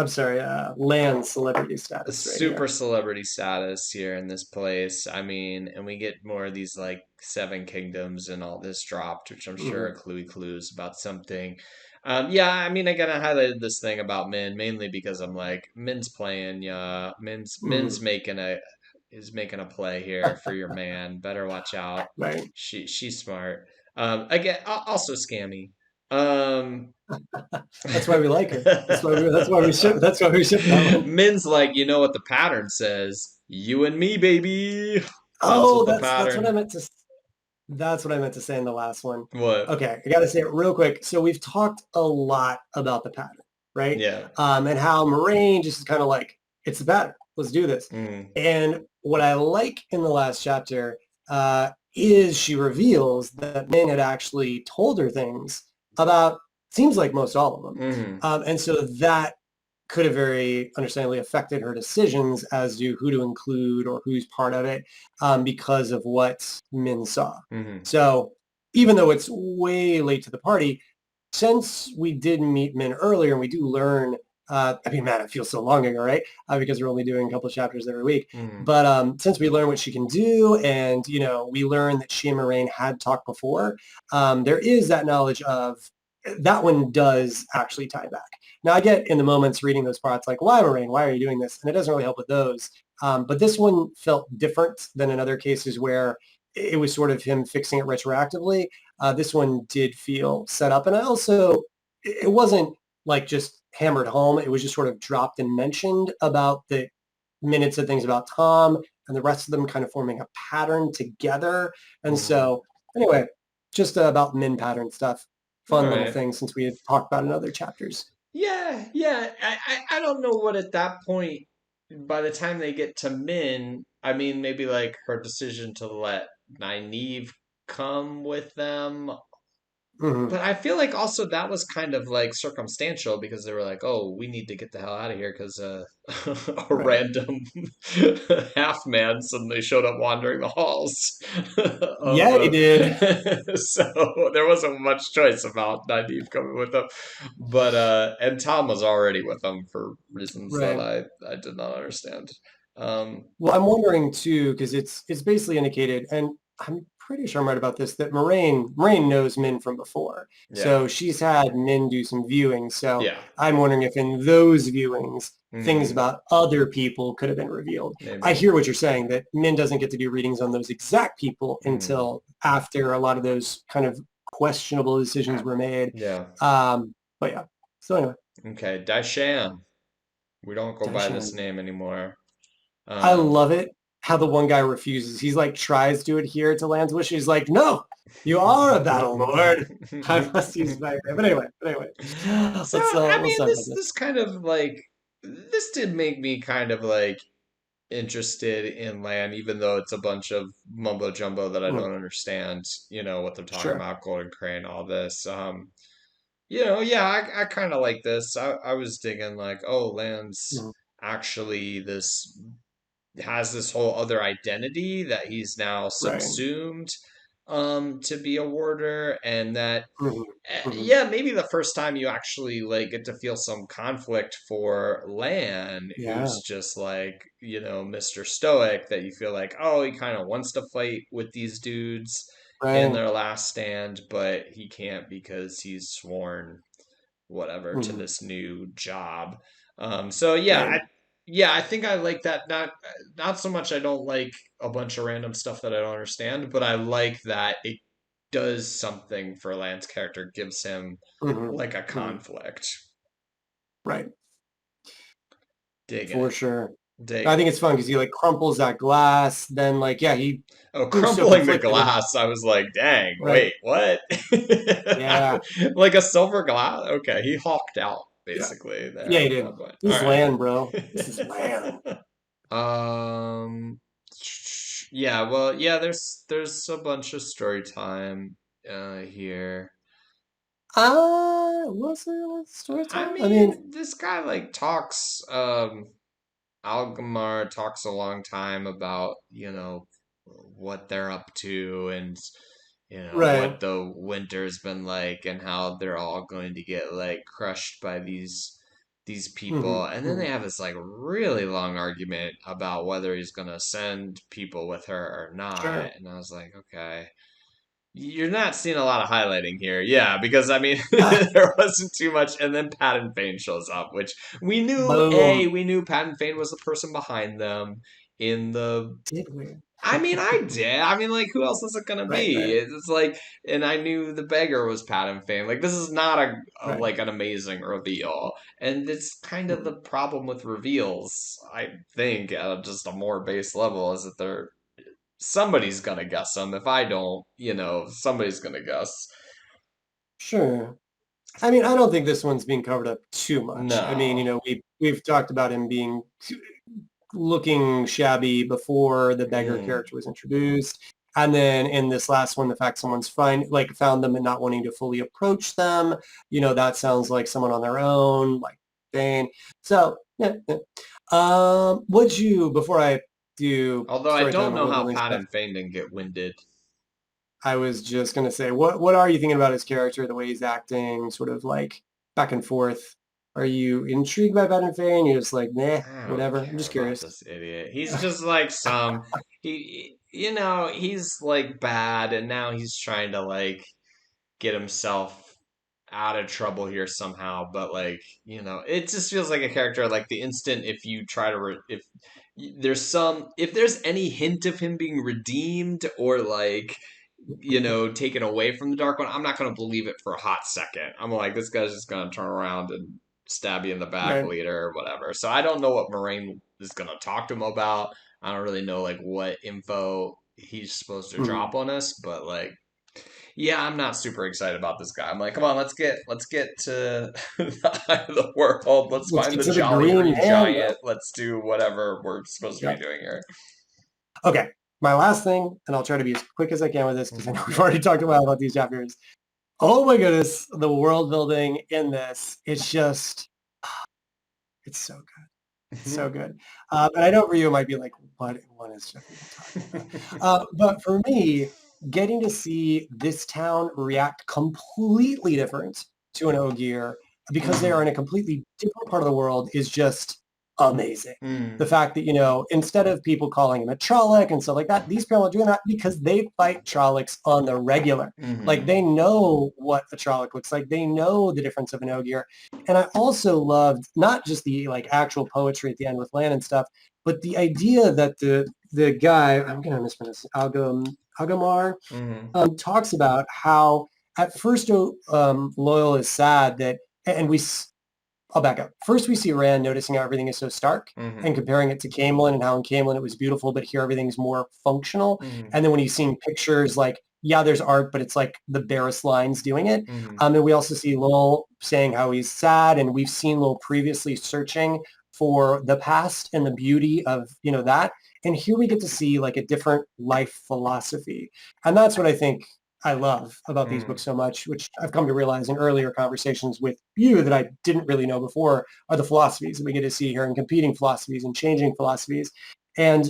sorry. Land celebrity A status right super here. celebrity status here in this place. I mean, and we get more of these like Seven Kingdoms and all this dropped, which I'm sure Hmm. are clues about something. Yeah, I mean, I kind of highlighted this thing about Min mainly because I'm like, Min's playing, yeah, Min's Hmm. making a play here for your man. Better watch out. Right. She's smart. Again, also scammy. Um, That's why we like her. That's why we ship that one. Min's like, you know what the pattern says? You and me, baby. That's what Oh, the that's what I pattern. meant to. That's what I meant to say in the last one. What? Okay, I got to say it real quick. So we've talked a lot about the pattern, right? Yeah. And how Moraine just is kind of like, it's the pattern. Let's do this. Mm, And what I like in the last chapter is she reveals that Min had actually told her things about, seems like most all of them. mm, And so that could have very understandably affected her decisions as to who to include or who's part of it, because of what Min saw. mm, So even though it's way late to the party, since we did meet Min earlier and we do learn I mean, man, it feels so long ago, right? Because we're only doing a couple of chapters every week. Mm, But since we learn what she can do, and we learn that she and Moraine had talked before, there is that knowledge of that one does actually tie back. Now, I get in the moments reading those parts like, why Moraine? Why are you doing this? And it doesn't really help with those. But this one felt different than in other cases where it was sort of him fixing it retroactively. This one did feel set up, and I also it wasn't like just hammered home. It was just sort of dropped and mentioned about the minutes of things about Tom and the rest of them kind of forming a pattern together. And mm. so anyway, just about min pattern stuff. All Fun little right. thing since we had talked about in other chapters. Yeah, yeah. I don't know what at that point, by the time they get to Min, I mean, maybe like her decision to let Nynaeve come with them. Mm-hmm. But I feel like also that was kind of like circumstantial because they were like, "Oh, we need to get the hell out of here because a Right. random half man suddenly showed up wandering the halls of Yeah, he did. so there wasn't much choice about Nynaeve coming with them, but and Tom was already with them for reasons that Right. I did not understand. Um, Well, I'm wondering too, because it's basically indicated, and I'm pretty sure I'm right about this, that Moraine knows Min from before. yeah, So she's had Min do some viewings. So yeah, I'm wondering if in those viewings, things mm, about other people could have been revealed. I maybe, hear what you're saying, that Min doesn't get to do readings on those exact people mm, until after a lot of those kind of questionable decisions were made. yeah, But yeah. So anyway, okay, Daishan. We don't go by this Dashan. name anymore. I Um, love it how the one guy refuses. He's like tries to adhere to Land's wish. He's like, no, you are a battle lord. I must use my but anyway, so I let's mean, talk about this this. kind of like this did make me kind of like interested in land, even though it's a bunch of mumbo jumbo that I Mhm. don't understand. You know what they're talking Sure. about, Golden Crane, all this. Yeah, I kind of like this. I was digging like, oh, Land's Mhm. actually this has this whole other identity that he's now Right. subsumed to be a warder, and that Hmm. Hmm. yeah, maybe the first time you actually like get to feel some conflict for Lan, Yeah. who's just like, Mr. Stoic, that you feel like, oh, he kind of wants to fight with these dudes in Right. their last stand, but he can't because he's sworn whatever to Hmm. this new job. So yeah, Right. I think I like that. Not so much. I don't like a bunch of random stuff that I don't understand, but I like that it does something for Lance's character, gives him Hmm. like a Hmm. conflict. Right. Digging For it, sure. I digging think it. it's fun because he like crumples that glass. Then like, yeah, he Oh, seems so crumpling the conflicted. glass. I was like, dang, Right. wait, what? Yeah. Like a silver glass? Okay, he hawked out Yeah. basically Yeah, there he at did. that point. This All is right. land, bro. This is land. Um, yeah, well, yeah, there's a bunch of story time here. Was there a story I time? I mean, mean, this guy like talks Algamar talks a long time about, what they're up to and right. what the winter's been like and how they're all going to get like crushed by these Hmm. people. And then they Hmm. have this like really long argument about whether he's going to send people with her or not. Sure. And I was like, okay, you're not seeing a lot of highlighting here. Yeah, because I mean, Ah, there wasn't too much. And then Padan Fain shows up, which boom. we knew Padan Fain was the person behind them in the Did we? I mean, I did. I mean, like, who else is it gonna Right. be? Right. It's like, and I knew the beggar was Padan Fain. Like, this is not Right. like an amazing reveal, and it's kind of Hmm. the problem with reveals. I think at just a more base level is that they're somebody's gonna guess them. If I don't, somebody's gonna guess. Sure. I mean, I don't think this one's being covered up too much. I mean, No. we've talked about him being looking shabby before the beggar Mm, character was introduced. And then in this last one, the fact someone's found them and not wanting to fully approach them, that sounds like someone on their own, like Bane. So yeah, yeah. Would you before I do although I story don't time and know world how building stuff? Padan Fain didn't get winded. I was just gonna say, what are you thinking about his character, the way he's acting, sort of like back and forth? Are you intrigued by Padan Fain? You're just like, nah, I don't whatever. I'm care just about curious. this idiot. He's just like he's like bad, and now he's trying to like get himself out of trouble here somehow. But like, it just feels like a character. Like the instant if you try to if there's any hint of him being redeemed or like taken away from the Dark One, I'm not going to believe it for a hot second. I'm like, this guy's just going to turn around and stab you in the back Right. later or whatever. So I don't know what Moraine is going to talk to him about. I don't really know like what info he's supposed to Mhm. drop on us, but like, yeah, I'm not super excited about this guy. I'm like, come on, let's get to the eye of the world. Let's Let's find get the to the Jolly green Green man, bro. Giant. Let's do whatever we're supposed to be Yep. doing here. Okay. My last thing, and I'll try to be as quick as I can with this because I know Mhm. we've already talked about these chapters. Oh my goodness, the world building in this, it's just, it's so good. It's so good. And I know for you, it might be like, what is Jeff even talking about? But for me, getting to see this town react completely different to an Ogier because they are in Mhm. a completely different part of the world is just amazing. The Mhm. fact that, instead of people calling him a Trolloc and stuff like that, these people are doing that because they fight Trollocs on the regular. Like Mhm. they know what a Trolloc looks like. They know the difference of an Ogier. And I also loved not just the like actual poetry at the end with Lan and stuff, but the idea that the guy, I'm gonna mispronounce it, Algamar, Mhm. talks about how at first Loyal is sad that, and I'll back up. First, we see Rand noticing how everything is so stark and Mhm. comparing it to Camelin and how in Camelin it was beautiful, but here everything's more functional. Mhm. And then when he's seeing pictures, like, yeah, there's art, but it's like the barest lines doing it. Mhm. And we also see Lowell saying how he's sad, and we've seen Lowell previously searching for the past and the beauty of, that. And here we get to see like a different life philosophy. And that's what I think I love about these books Mhm. so much, which I've come to realize in earlier conversations with you that I didn't really know before, are the philosophies that we get to see here and competing philosophies and changing philosophies. And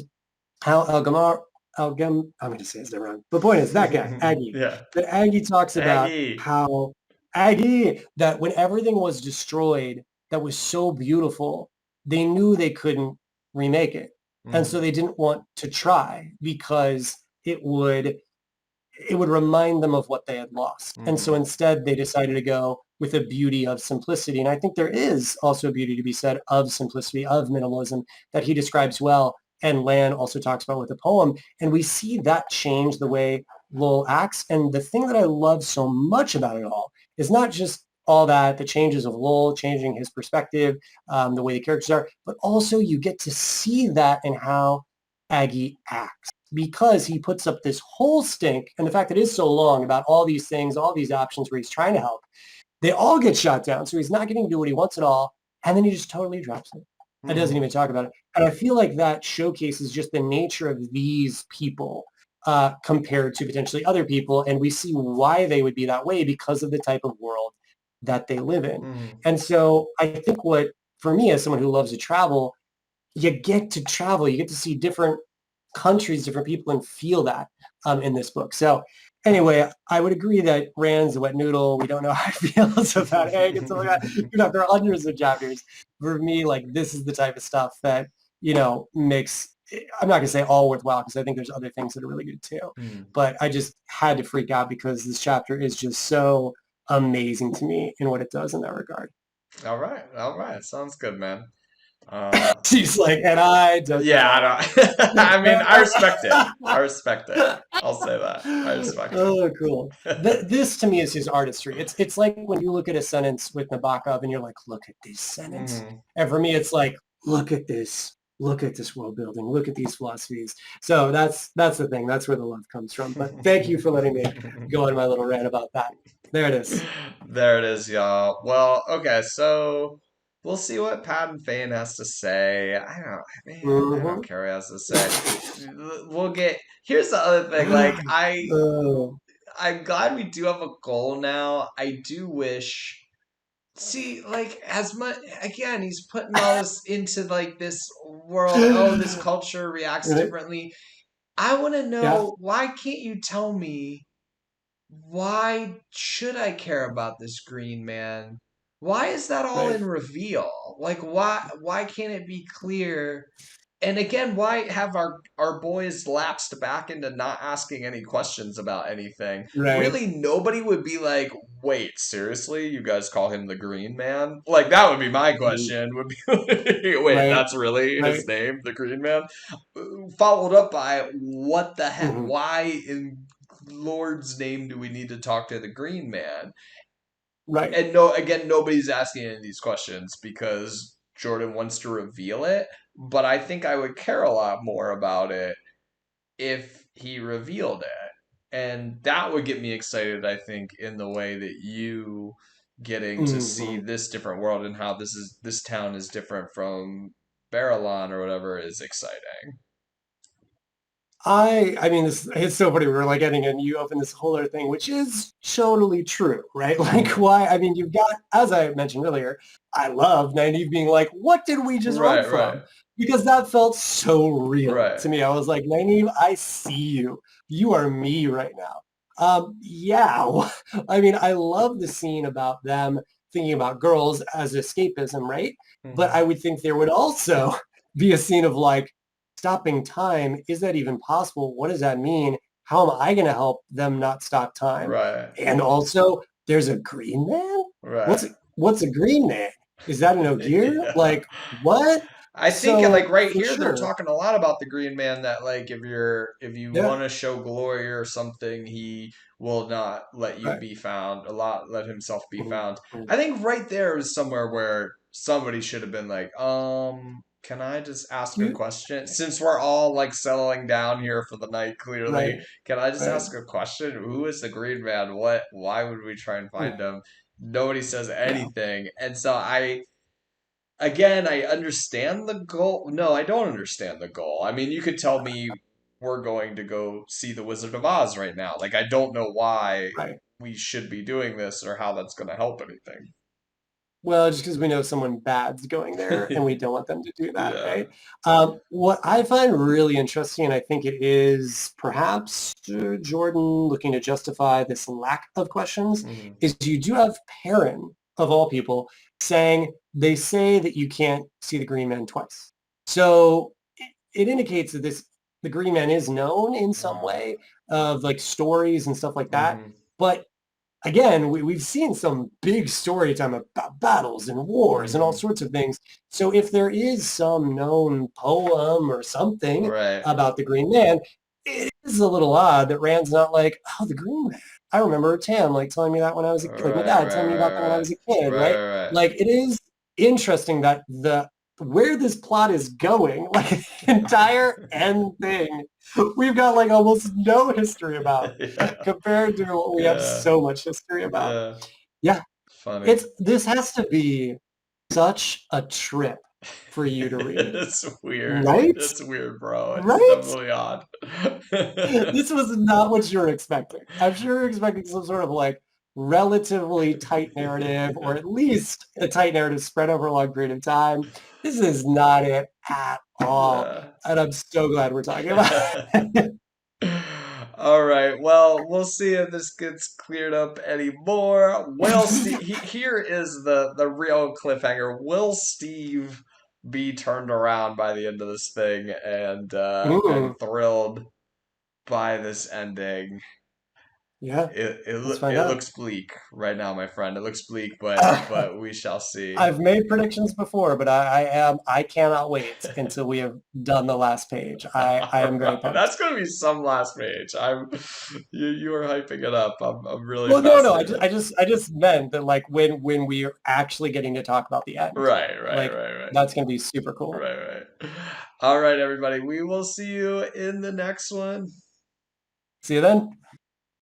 how I'm going to say his name wrong. The point is that guy, Aggie, Yeah. that Aggie talks about Aggie. how Aggie, that when everything was destroyed, that was so beautiful, they knew they couldn't remake it. And so Mhm. they didn't want to try because it would remind them of what they had lost. And so Mhm. instead they decided to go with a beauty of simplicity. And I think there is also a beauty to be said of simplicity, of minimalism that he describes well. And Lan also talks about with the poem. And we see that change the way Lowell acts. And the thing that I love so much about it all is not just all that, the changes of Lowell, changing his perspective, the way the characters are, but also you get to see that in how Aggie acts because he puts up this whole stink and the fact that it is so long about all these things, all these options where he's trying to help, they all get shot down. So he's not getting to do what he wants at all. And then he just totally drops it. And doesn't Mhm. even talk about it. And I feel like that showcases just the nature of these people compared to potentially other people. And we see why they would be that way because of the type of world that they live in. Mhm. And so I think for me, as someone who loves to travel, you get to travel. You get to see different countries, different people, and feel that in this book. So anyway, I would agree that Rand's a wet noodle. We don't know how he feels about egg and stuff like that. There are hundreds of chapters. For me, like this is the type of stuff that, makes, I'm not going to say all worthwhile because I think there's other things that are really good too. Mhm. But I just had to freak out because this chapter is just so amazing to me in what it does in that regard. All right. All right. Sounds good, man. Uh, She's like, and I don't yeah, I know. don't. I mean, I respect it. I respect it. I'll say that. I respect Oh, cool. it. This to me is his artistry. It's like when you look at a sentence with Nabokov and you're like, look at this sentence. Mhm. And for me, it's like, look at this. Look at this world building. Look at these philosophies. So that's the thing. That's where the love comes from. But thank you for letting me go on my little rant about that. There it is. There it is, y'all. Well, okay, so we'll see what Padan Fain has to say. I don't Mm-hmm. care what he has to say. We'll get. Here's the other thing. Like, Oh, I'm glad we do have a goal now. I do wish. See, like, as much again, he's putting all this into like this world. Oh, this culture reacts right? differently. I want to Yeah. know why can't you tell me why should I care about this green man? Why is that all right, in reveal? Like why can't it be clear? And again, why have our boys lapsed back into not asking any questions about anything? right. Really, nobody would be like, "Wait, seriously? You guys call him the Green Man?" Like that would be my Mm, question. Would be, "Wait, right, that's really right. his name, the Green Man?" Followed up by, "What the heck? Hmm. Why in Lord's name do we need to talk to the Green Man?" Right. And no, again, nobody's asking any of these questions because Jordan wants to reveal it. But I think I would care a lot more about it if he revealed it. And that would get me excited, I think, in the way that you getting to see Hmm. this different world and how this town is different from Baralon or whatever is exciting. I mean, this it's so funny. We were like getting and you open this whole other thing, which is totally true, right? Like, Hmm. why? I mean, you've got, as I mentioned earlier, I love Nynaeve being like, "What did we just run Right, right, from?" Because that felt so real right. to me. I was like, "Nynaeve, I see you. You are me right now." Yeah. I mean, I love the scene about them thinking about girls as escapism, right? But Hmm. I would think there would also be a scene of like stopping time. Is that even possible? What does that mean? How am I going to help them not stop time? Right, And also, there's a green man. What's right. what's a green man? Is that an Ogier? Yeah. Like what? I think like So right for here they're sure, talking a lot about the Green Man that like if you yeah, want to show glory or something, he will not let you right. be found, a lot let himself be Mhm, found. mhm. I think right there is somewhere where somebody should have been like, can I just ask a You question? Since we're all like settling down here for the night, clearly, right, can I just right. ask a question? Who is the Green Man? Why would we try and Mm, find him? Nobody says yeah. anything. And so again, I understand the goal. No, I don't understand the goal. I mean, you could tell me we're going to go see the Wizard of Oz right now. Like, I don't know why Right. we should be doing this or how that's going to help Well, just because we know someone bad's going there and we anything. don't want them to do that, Yeah. right? What I find really interesting, and I think it is perhaps Jordan looking to justify this lack of questions, Hmm. is you do have Perrin, of all people, saying they say that you can't see the Green Man twice. So it indicates that the Green Man is known in some way of like stories and stuff like that. Hmm. But again, we've seen some big story time about battles and wars and all Hmm. sorts of things. So if there is some known poem or something Right. about the Green Man, it is a little odd that Rand's not like, oh, the Green Man. I remember Tam like telling me that when I was like my Right, dad right, telling me about that when I right, was a kid, right? right. Like it is interesting that the where this plot is going, like the entire end thing, we've got like almost no history about Right, right. Yeah. compared to what we have Yeah. so much history about. Yeah. Yeah, Funny. it's this has to be such a trip for you to read, It's weird. right? It's weird, bro. It's Right? definitely odd. This was not what you're expecting. I'm sure you're expecting some sort of like relatively tight narrative, or at least a tight narrative spread over a long period of time. This is not it at all. Yeah. And I'm so glad we're talking about it. All right. Well, we'll see if this gets cleared up anymore. Will Steve? Here is the real cliffhanger. Will Steve be turned around by the end of this thing and Mm, thrilled by this ending? yeah, let's find It out. looks bleak right now, my friend. It looks bleak, Uh, but we shall see. I've made predictions before, but I cannot wait until we have done the last page. I All am very right, pumped. that's gonna be some last page. You are hyping it up. I'm really Well, no, no, fascinated. I just meant that like when we are actually getting to talk about the end, Right, right, like right, right, that's gonna be super cool. right, right. All right, everybody. We will see you in the next one. See you then.